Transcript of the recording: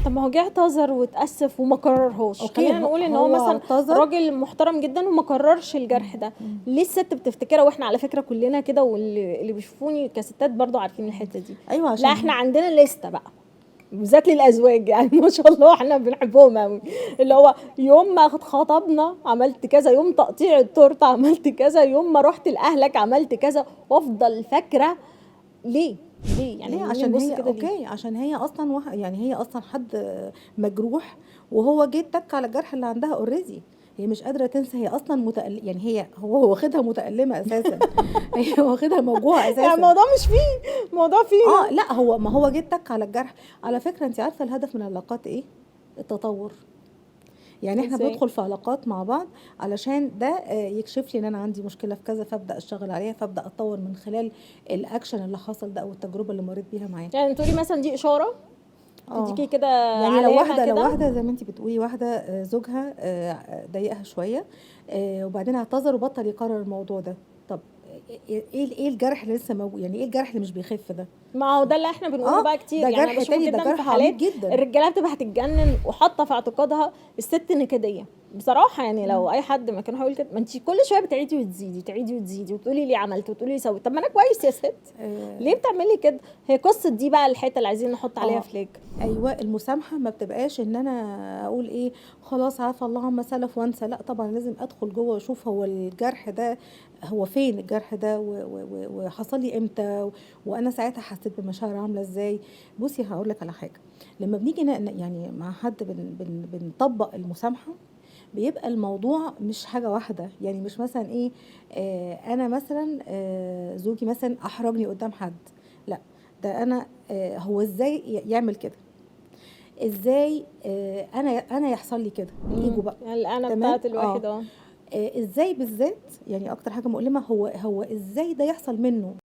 طب ما هو جه اعتذر واتأسف وما كررهاش. أوكي، خلينا نقول ان هو مثلا اعتذر. راجل محترم جدا وما كررش الجرح ده. ليه الست بتفتكرها؟ واحنا على فكرة كلنا كده، واللي بيشوفوني كستات برضو عارفين الحتة دي. ايوه لا عشان احنا عندنا لستة بقى، بالذات للازواج يعني ما شاء الله احنا بنحبهم قوي. اللي هو يوم ما خطبنا عملت كذا، يوم تقطيع التورته عملت كذا، يوم ما رحت لاهلك عملت كذا، وافضل فاكره. ليه؟ يعني ليه؟ ليه عشان نبص هي كده ليه؟ اوكي، عشان هي اصلا يعني هي اصلا حد مجروح، وهو جه اتك على الجرح اللي عندها اوريدي. هي مش قادره تنسى، هي اصلا يعني هو واخدها متألمه اساسا. هي واخدها موجوعه يعني اساسا. الموضوع مش فيه، الموضوع فينا. لا هو، ما هو جه اتك على الجرح. على فكره انت عارفه الهدف من العلاقات ايه؟ التطور. يعني احنا ازاي؟ بندخل في علاقات مع بعض علشان ده يكشف لي ان انا عندي مشكله في كذا، فابدا اشتغل عليها، فابدا اتطور من خلال الاكشن اللي حصل ده او التجربه اللي مريت بيها معاه. يعني تقولي مثلا دي اشاره اه تديكي كده يعني لو علامه واحده، كده. زي ما انت بتقولي، واحده زوجها ضايقها شويه، وبعدين اعتذر وبطل يكرر الموضوع ده. طب ايه الجرح اللي لسه موجود؟ يعني ايه الجرح اللي مش بيخف ده؟ ما هو ده اللي احنا بنقوله بقى كتير. ده يعني انا جرح بشوفه تاني، ده جدا في جرح عميق حالات جدا. الرجاله بتبقى هتتجنن وحاطه في اعتقادها الست نكديه بصراحه. يعني لو اي حد ما كان هيقول كده، ما انت كل شويه بتعيدي وتزيدي، تعيدي وتزيدي، وتقولي لي عملت وتقولي لي سويت. طب ما انا كويس يا ست، ليه بتعملي كده؟ هي قصه دي بقى الحته اللي عايزين نحط عليها اه فليك. ايوه، المسامحه ما بتبقاش ان انا اقول ايه خلاص عفى الله عما سلف وانسى. لا طبعا لازم ادخل جوه واشوف هو الجرح ده، هو فين الجرح ده، وحصل لي امتى، وانا ساعتها حسيت بمشاعر عامله ازاي. بصي هقول لك على حاجه. لما بنيجي يعني مع حد بنطبق المسامحه، بيبقى الموضوع مش حاجه واحده. يعني مش مثلا ايه، انا مثلا زوجي مثلا احرجني قدام حد، لا ده انا هو ازاي يعمل كده، ازاي انا يحصل لي كده، الايجو بقى. الانا تمام بتاعت الواحد. اه ازاي بالذات، يعني اكتر حاجه مؤلمه هو ازاي ده يحصل منه